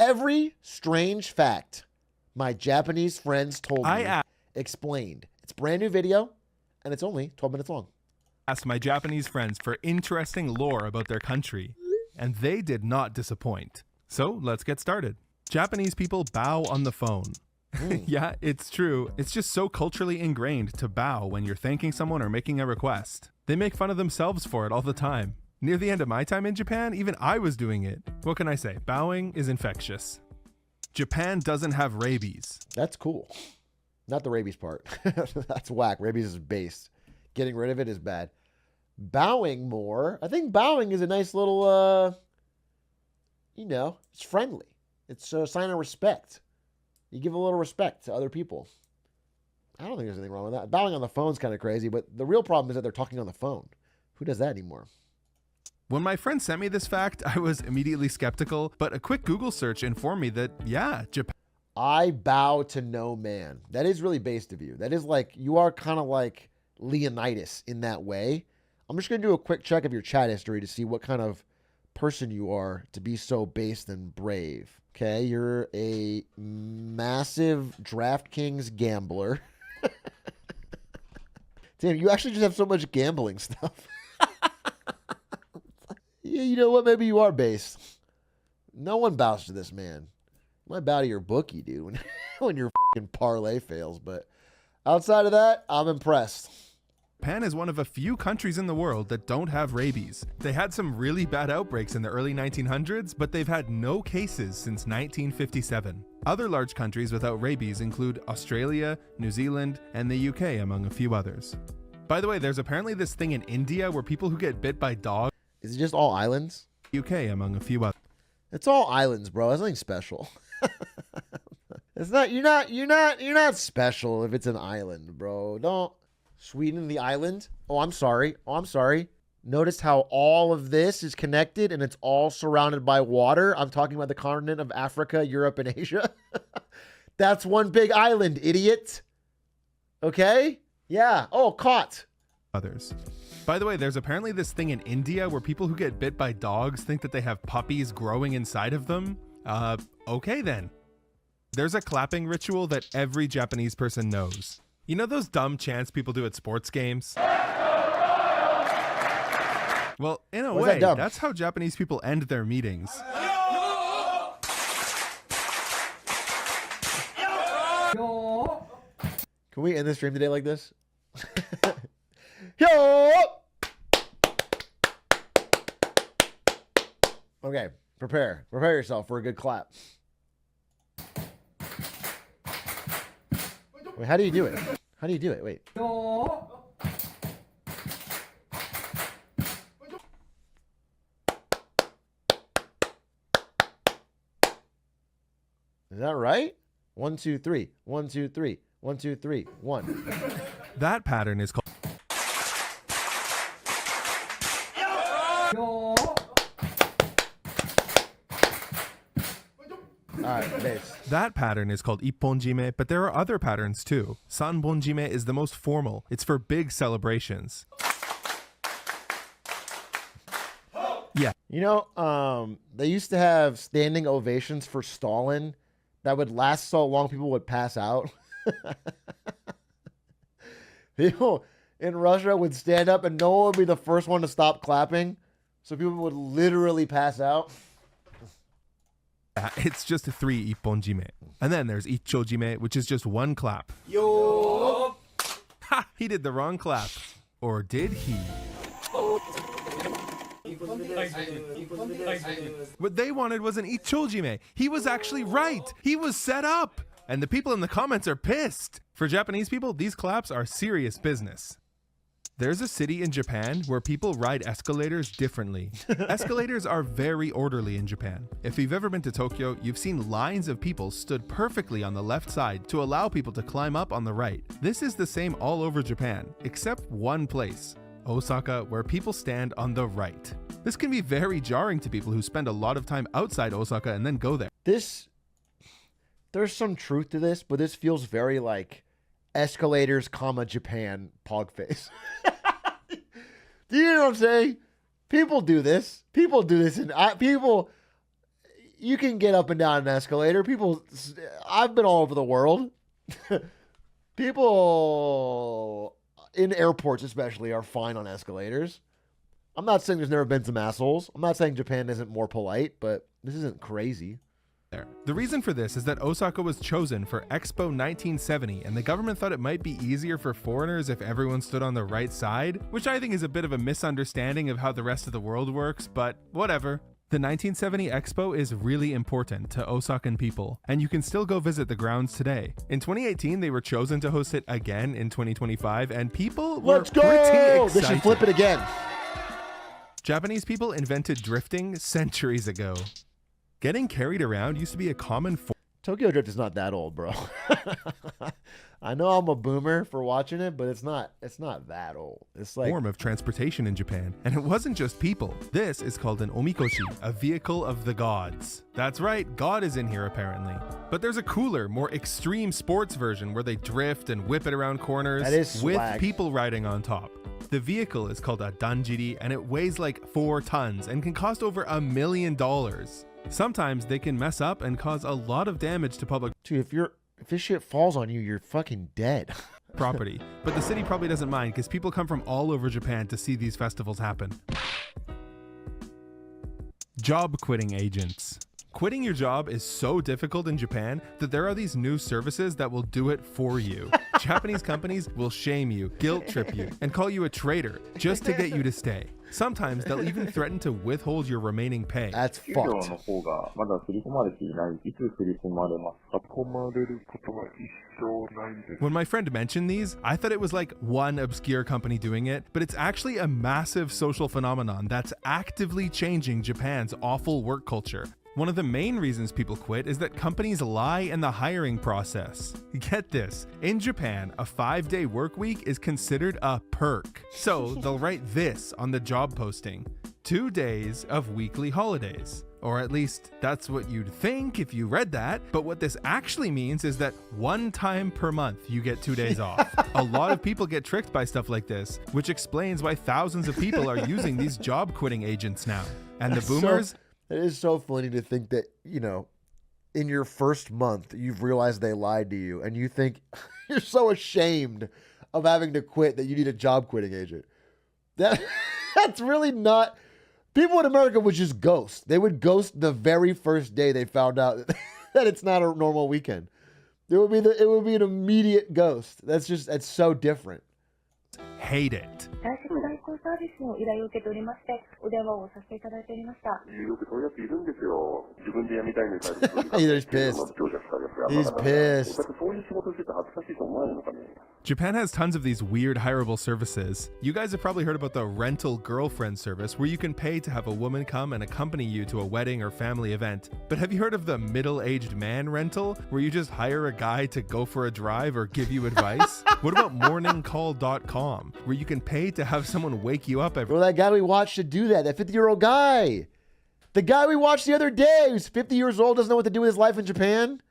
Every strange fact my Japanese friends told me explained. It's a brand new video, and it's only 12 minutes long. Asked my Japanese friends for interesting lore about their country, and they did not disappoint. So let's get started. Japanese people bow on the phone. Yeah, it's true. It's just so culturally ingrained to bow when you're thanking someone or making a request. They make fun of themselves for it all the time. Near the end of my time in Japan, even I was doing it. What can I say? Bowing is infectious. Japan doesn't have rabies. That's cool. Not the rabies part. That's whack. Rabies is base. Getting rid of it is bad. Bowing more. I think bowing is a nice little, it's friendly. It's a sign of respect. You give a little respect to other people. I don't think there's anything wrong with that. Bowing on the phone is kind of crazy, but the real problem is that they're talking on the phone. Who does that anymore? When my friend sent me this fact, I was immediately skeptical, but a quick Google search informed me that, yeah, Japan. I bow to no man. That is really based of you. That is like, you are kind of like Leonidas in that way. I'm just going to do a quick check of your chat history to see what kind of person you are to be so based and brave. Okay, you're a massive DraftKings gambler. Damn, you actually just have so much gambling stuff. Yeah, you know what? Maybe you are based. No one bows to this man. You might bow to your bookie, dude, when your fucking parlay fails. But outside of that, I'm impressed. Japan is one of a few countries in the world that don't have rabies. They had some really bad outbreaks in the early 1900s, but they've had no cases since 1957. Other large countries without rabies include Australia, New Zealand, and the UK, among a few others. By the way, there's apparently this thing in India where people who get bit by dogs. Is it just all islands? UK, among a few others. It's all islands, bro. It's nothing special. It's not. You're not special if it's an island, bro. Don't. Sweden, the island. Oh, I'm sorry. Notice how all of this is connected and it's all surrounded by water. I'm talking about the continent of Africa, Europe, and Asia. That's one big island, idiot. Okay? Yeah. Oh, caught. Others. By the way, there's apparently this thing in India where people who get bit by dogs think that they have puppies growing inside of them. Okay then. There's a clapping ritual that every Japanese person knows. You know those dumb chants people do at sports games? Well, in a way, that's how Japanese people end their meetings. Can we end the stream today like this? Yo! Okay, prepare yourself for a good clap. Wait, how do you do it? Wait. Is that right? 1, 2, 3. 1, 2, 3. 1, 2, 3. 1. That pattern is called. That pattern is called ipponjime, but there are other patterns too. Sanbonjime is the most formal. It's for big celebrations. Yeah. You know, they used to have standing ovations for Stalin that would last so long people would pass out. People in Russia would stand up and no one would be the first one to stop clapping. So people would literally pass out. It's just 3 ipponjime. And then there's ichojime, which is just 1 clap. Yo! Ha! He did the wrong clap. Or did he? What they wanted was an ichojime. He was actually right. He was set up. And the people in the comments are pissed. For Japanese people, these claps are serious business. There's a city in Japan where people ride escalators differently. Escalators are very orderly in Japan. If you've ever been to Tokyo, you've seen lines of people stood perfectly on the left side to allow people to climb up on the right. This is the same all over Japan, except one place, Osaka, where people stand on the right. This can be very jarring to people who spend a lot of time outside Osaka and then go there. There's some truth to this, but this feels very like escalators, Japan, pog face. Do you know what I'm saying? People do this. And you can get up and down an escalator. I've been all over the world. People in airports especially are fine on escalators. I'm not saying there's never been some assholes. I'm not saying Japan isn't more polite, but this isn't crazy. The reason for this is that Osaka was chosen for Expo 1970, and the government thought it might be easier for foreigners if everyone stood on the right side, which I think is a bit of a misunderstanding of how the rest of the world works, but whatever. The 1970 Expo is really important to Osakan people, and you can still go visit the grounds today. In 2018, they were chosen to host it again in 2025, and people were pretty excited. They should flip it again. Japanese people invented drifting centuries ago. Getting carried around used to be a common form. Tokyo Drift is not that old, bro. I know I'm a boomer for watching it, but it's not that old. It's like Form of transportation in Japan, and it wasn't just people. This is called an omikoshi, a vehicle of the gods. That's right, God is in here apparently. But there's a cooler, more extreme sports version where they drift and whip it around corners That is with swag. people riding on top. The vehicle is called a danjiri, and it weighs like 4 tons and can cost over $1 million. Sometimes they can mess up and cause a lot of damage to public Dude, if this shit falls on you, you're fucking dead. property. But the city probably doesn't mind because people come from all over Japan to see these festivals happen. Job quitting agents. Quitting your job is so difficult in Japan that there are these new services that will do it for you. Japanese companies will shame you, guilt trip you, and call you a traitor just to get you to stay. Sometimes they'll even threaten to withhold your remaining pay. That's 給料 fucked. の方がまだ振り込まれていない。いつ振り込まれますか？込まれることは一生ないです。 When my friend mentioned these, I thought it was like one obscure company doing it, but it's actually a massive social phenomenon that's actively changing Japan's awful work culture. One of the main reasons people quit is that companies lie in the hiring process. Get this, in Japan, a 5-day work week is considered a perk. So they'll write this on the job posting: 2 days of weekly holidays. Or at least that's what you'd think if you read that. But what this actually means is that 1 time per month you get 2 days off. A lot of people get tricked by stuff like this, which explains why thousands of people are using these job quitting agents now. And the boomers, It is so funny to think that, you know, in your first month, you've realized they lied to you, and you think you're so ashamed of having to quit that you need a job quitting agent. That's really not. People in America would just ghost. They would ghost the very first day they found out that it's not a normal weekend. It would be an immediate ghost. That's so different. hate it. 最新代行サービスの依頼を受けておりまして、お電話をさせていただいておりました。よくそういうやついるんですよ。自分で辞めたいみたいな。 He's pissed. He's pissed. そういう仕事してて恥ずかしいと思わないのかね。 Japan has tons of these weird hireable services. You guys have probably heard about the rental girlfriend service where you can pay to have a woman come and accompany you to a wedding or family event. But have you heard of the middle-aged man rental where you just hire a guy to go for a drive or give you advice? What about morningcall.com where you can pay to have someone wake you up every Well, that guy we watched should do that. That 50-year-old guy. The guy we watched the other day who's 50 years old, doesn't know what to do with his life in Japan.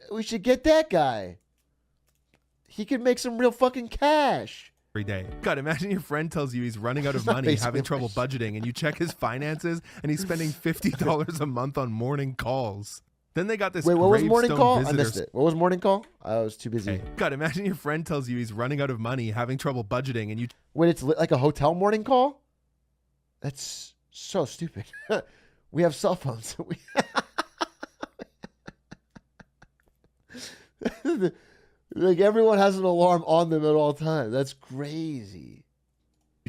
We should get that guy. He could make some real fucking cash. day. God, imagine your friend tells you he's running out of money, having trouble budgeting, and you check his finances and he's spending $50 a month on morning calls. Then they got this Wait, what was morning gravestone call? I visitor missed it. What was morning call? I was too busy. Hey, God, imagine your friend tells you he's running out of money, having trouble budgeting, and you Wait, it's like a hotel morning call? That's so stupid. We have cell phones. Like everyone has an alarm on them at all times. That's crazy.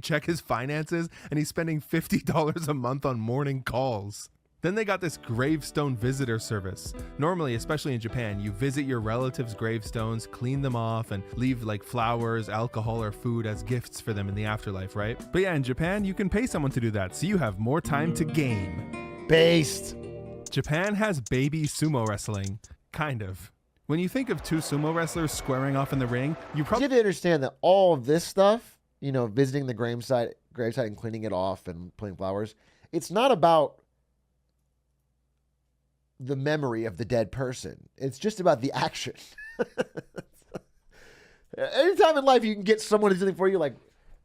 check his finances and he's spending $50 a month on morning calls. Then they got this gravestone visitor service. Normally, especially in Japan, you visit your relatives' gravestones, clean them off, and leave like flowers, alcohol, or food as gifts for them in the afterlife, right? But yeah, in Japan, you can pay someone to do that, so you have more time to game. Based. Japan has baby sumo wrestling. Kind of. When you think of two sumo wrestlers squaring off in the ring, you You probably have to understand that all of this stuff, you know, visiting the gravesite and cleaning it off and putting flowers, it's not about the memory of the dead person. It's just about the action. Anytime in life you can get someone to do something for you, like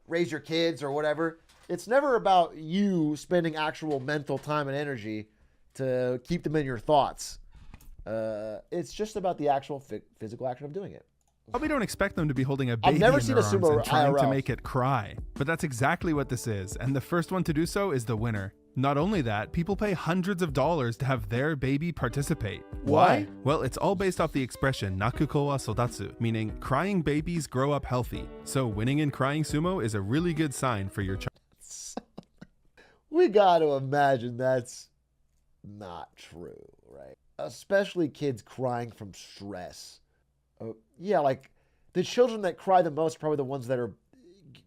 raise your kids or whatever, it's never about you spending actual mental time and energy to keep them in your thoughts. It's just about the actual physical action of doing it. Probably don't expect them to be holding a baby never in seen their a arms sumo and trying to IRL. make it cry. But that's exactly what this is, and the first one to do so is the winner. Not only that, people pay hundreds of dollars to have their baby participate. Why? Well, it's all based off the expression nakuko wa sodatsu, meaning crying babies grow up healthy. So winning in crying sumo is a really good sign for your child. We got to imagine that's not true, right? Especially kids crying from stress. Yeah, like the children that cry the most are probably the ones that are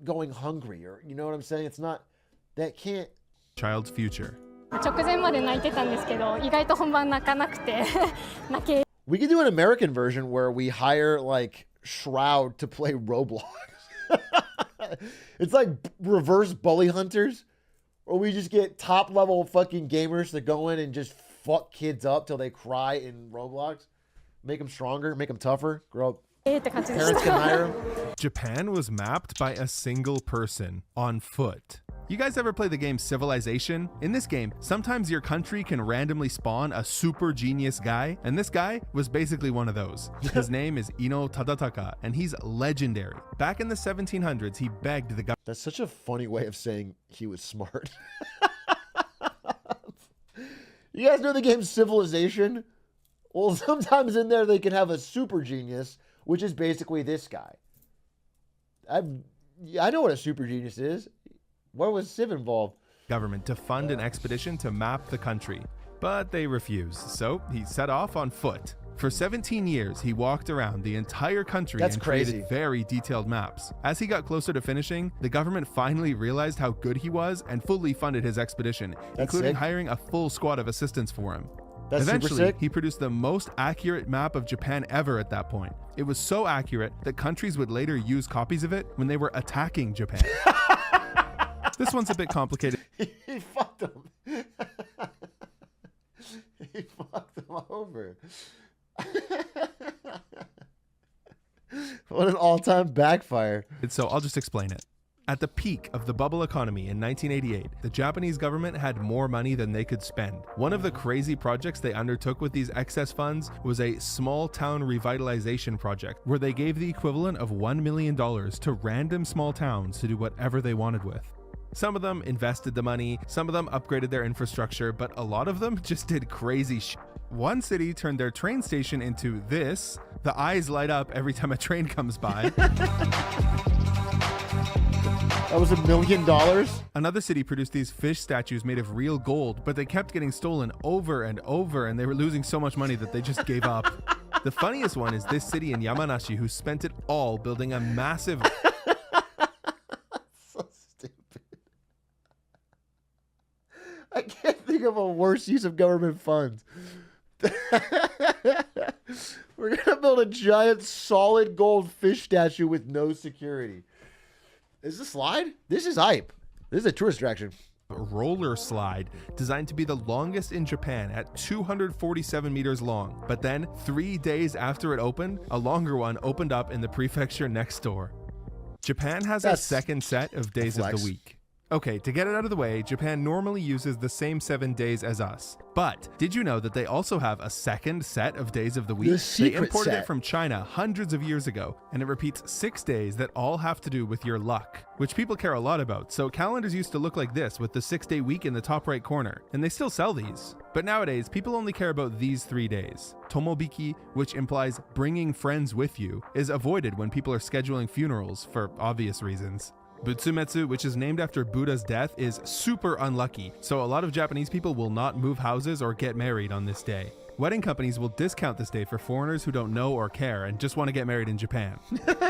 going hungry, or you know what I'm saying? It's not, that can't. Child's future. 直前まで泣いてたんですけど、意外と本番泣かなくて泣け。 We could do an American version where we hire like Shroud to play Roblox. It's like reverse bully hunters, or we just get top level fucking gamers to go in and just fuck kids up till they cry in Roblox. Make them stronger, make them tougher, grow up. って感じで Parents し can た。 hire them. Japan was mapped by a single person on foot. You guys ever play the game Civilization? In this game, sometimes your country can randomly spawn a super genius guy, and this guy was basically one of those. His name is Ino Tadataka, and he's legendary. Back in the 1700s, he begged the government. That's such a funny way of saying he was smart. You guys know the game Civilization? Well, sometimes in there they can have a super genius, which is basically this guy. I know what a super genius is. Why was Civ involved? Government to fund an expedition to map the country, but they refused, so he set off on foot. For 17 years, he walked around the entire country That's and crazy. created very detailed maps. As he got closer to finishing, the government finally realized how good he was and fully funded his expedition, That's including sick. hiring a full squad of assistants for him. That's super Eventually, sick. he produced the most accurate map of Japan ever at that point. It was so accurate that countries would later use copies of it when they were attacking Japan. This one's a bit complicated. He fucked him. He fucked him over. What an all-time backfire. So I'll just explain it. At the peak of the bubble economy in 1988, the Japanese government had more money than they could spend. One of the crazy projects they undertook with these excess funds was a small town revitalization project, where they gave the equivalent of $1 million to random small towns to do whatever they wanted with. Some of them invested the money, some of them upgraded their infrastructure, but a lot of them just did crazy shit. One city turned their train station into this. The eyes light up every time a train comes by. That was $1 million? Another city produced these fish statues made of real gold, but they kept getting stolen over and over, and they were losing so much money that they just gave up. The funniest one is this city in Yamanashi who spent it all building a massive... So stupid. I can't think of a worse use of government funds. We're going to build a giant solid gold fish statue with no security. Is this a slide? This is hype. This is a tourist attraction. roller slide designed to be the longest in Japan at 247 meters long. But then, 3 days after it opened, a longer one opened up in the prefecture next door. Japan has a That's second set of days of flex. the week. Okay, to get it out of the way, Japan normally uses the same 7 days as us. But did you know that they also have a second set of days of the week? The They secret imported set. it from China hundreds of years ago, and it repeats 6 days that all have to do with your luck, which people care a lot about. So calendars used to look like this with the 6-day week in the top right corner, and they still sell these. But nowadays, people only care about these 3 days. Tomobiki, which implies bringing friends with you, is avoided when people are scheduling funerals for obvious reasons. Butsumetsu, which is named after Buddha's death, is super unlucky, so a lot of Japanese people will not move houses or get married on this day. Wedding companies will discount this day for foreigners who don't know or care and just want to get married in Japan.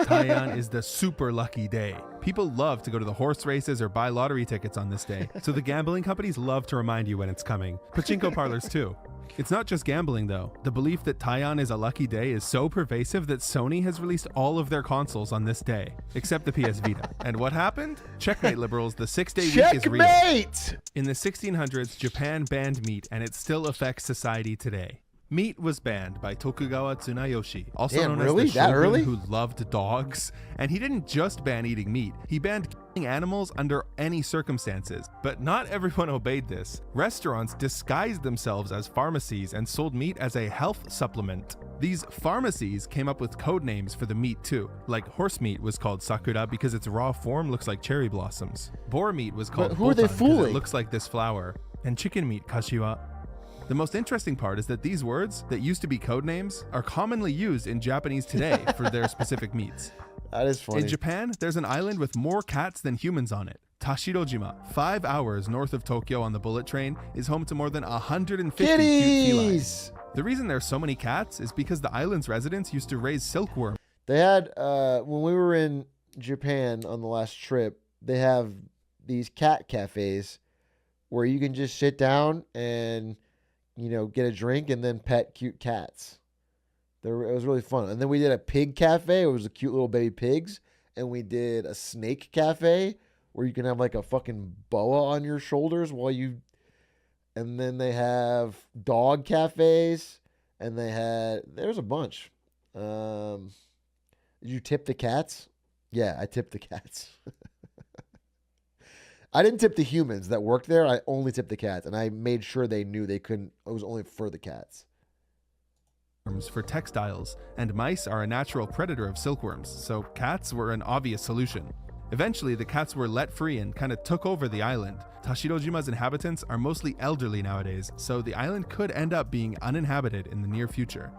Taian is the super lucky day. People love to go to the horse races or buy lottery tickets on this day, so the gambling companies love to remind you when it's coming. Pachinko parlors too. It's not just gambling though. The belief that Taian is a lucky day is so pervasive that Sony has released all of their consoles on this day, except the PS Vita. And what happened? Checkmate, liberals, the 6-day week is real. Checkmate! In the 1600s, Japan banned meat, and it still affects society today. Meat was banned by Tokugawa Tsunayoshi, also Damn, known really? as the That shogun early? who loved dogs. And he didn't just ban eating meat, he banned killing animals under any circumstances. But not everyone obeyed this. Restaurants disguised themselves as pharmacies and sold meat as a health supplement. These pharmacies came up with code names for the meat too. Like horse meat was called sakura because its raw form looks like cherry blossoms. Boar meat was called But who are they botan 'cause fooling? it looks like this flower. And chicken meat, kashiwa. The most interesting part is that these words that used to be code names are commonly used in Japanese today for their specific meats. That is funny. In Japan, there's an island with more cats than humans on it. Tashirojima, 5 hours north of Tokyo on the bullet train, is home to more than 150 cute feline. Kitties! The reason there's so many cats is because the island's residents used to raise silkworms. They had, when we were in Japan on the last trip, they have these cat cafes where you can just sit down and, you know, get a drink and then pet cute cats. It was really fun. And then we did a pig cafe. It was a cute little baby pigs. And we did a snake cafe where you can have like a fucking boa on your shoulders while you... And then they have dog cafes. And there's a bunch. Did you tip the cats? Yeah, I tipped the cats. I didn't tip the humans that worked there. I only tipped the cats. And I made sure they knew they couldn't. It was only for the cats. For textiles, and mice are a natural predator of silkworms, so cats were an obvious solution. Eventually, the cats were let free and kind of took over the island. Tashirojima's inhabitants are mostly elderly nowadays, so the island could end up being uninhabited in the near future.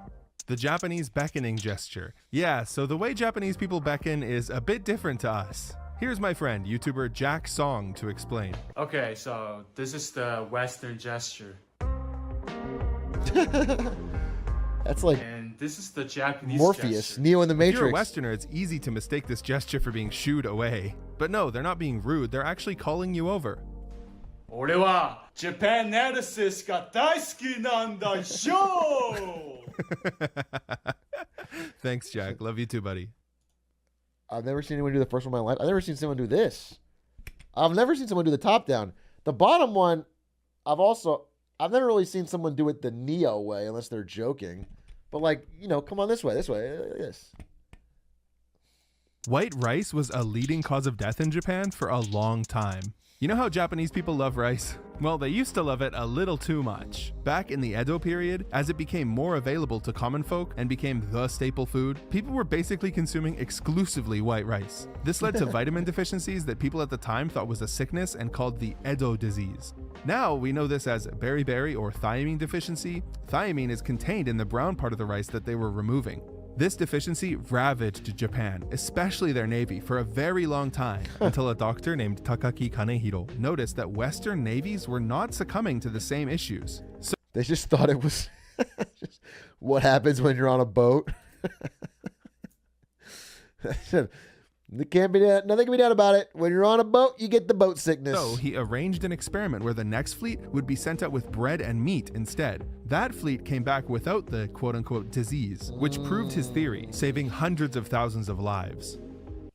The Japanese beckoning gesture. Yeah, so the way Japanese people beckon is a bit different to us. Here's my friend, YouTuber Jack Song, to explain. Okay, so this is the Western gesture. That's like And this is the Japanese Morpheus, gesture. Neo in the If you're a Matrix. Westerner, it's easy to mistake this gesture for being shooed away. But no, they're not being rude, they're actually calling you over. 俺は Japanalysis が大好きなんだよ! Thanks, Jack. Love you too, buddy. I've never seen anyone do the first one in my life. I've never seen someone do this. I've never seen someone do the top down. The bottom one, I've never really seen someone do it the Neo way unless they're joking. But like, you know, come on this way, this. White rice was a leading cause of death in Japan for a long time. You know how Japanese people love rice? Well, they used to love it a little too much. Back in the Edo period, as it became more available to common folk and became the staple food, people were basically consuming exclusively white rice. This led to vitamin deficiencies that people at the time thought was a sickness and called the Edo disease. Now we know this as beriberi or thiamine deficiency. Thiamine is contained in the brown part of the rice that they were removing. This deficiency ravaged Japan, especially their navy, for a very long time, until a doctor named Takaki Kanehiro noticed that Western navies were not succumbing to the same issues. So They just thought it was just what happens when you're on a boat. Nothing can be done about it. When you're on a boat, you get the boat sickness. he arranged an experiment where the next fleet would be sent out with bread and meat instead. That fleet came back without the quote-unquote disease, which proved his theory, saving hundreds of thousands of lives.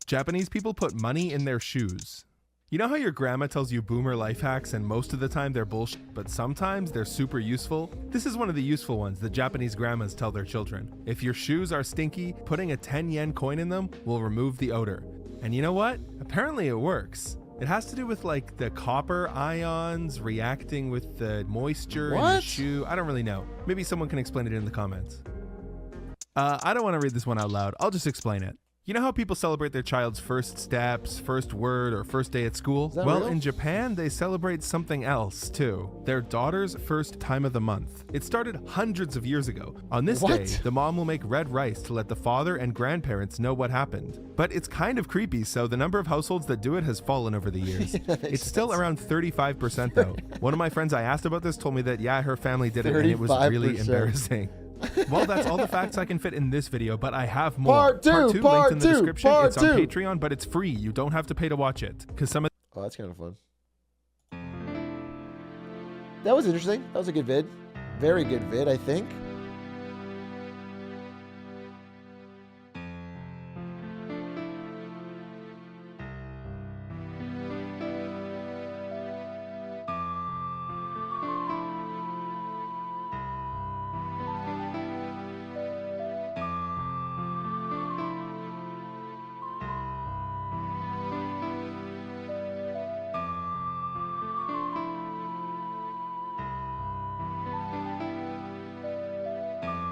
Japanese people put money in their shoes. You know how your grandma tells you boomer life hacks and most of the time they're bullshit, but sometimes they're super useful? This is one of the useful ones that Japanese grandmas tell their children. If your shoes are stinky, putting a 10-yen coin in them will remove the odor. And you know what? Apparently it works. It has to do with like the copper ions reacting with the moisture in your What? shoe. I don't really know. Maybe someone can explain it in the comments. I don't want to read this one out loud. I'll just explain it. You know how people celebrate their child's first steps, first word, or first day at school? that Well, real? in Japan, they celebrate something else, too. Their daughter's first time of the month. It started hundreds of years ago. On this What? day, the mom will make red rice to let the father and grandparents know what happened. But it's kind of creepy, so the number of households that do it has fallen over the years. It's still around 35% though. One of my friends I asked about this told me that, yeah, her family did it and it was really 35%. embarrassing. Well, that's all the facts I can fit in this video, but I have more. Part two, linked in part the two, description. part It's on two. Patreon, but it's free. You don't have to pay to watch it. Because some of Oh, that's kind of fun. That was interesting. That was a good vid. Very good vid, I think.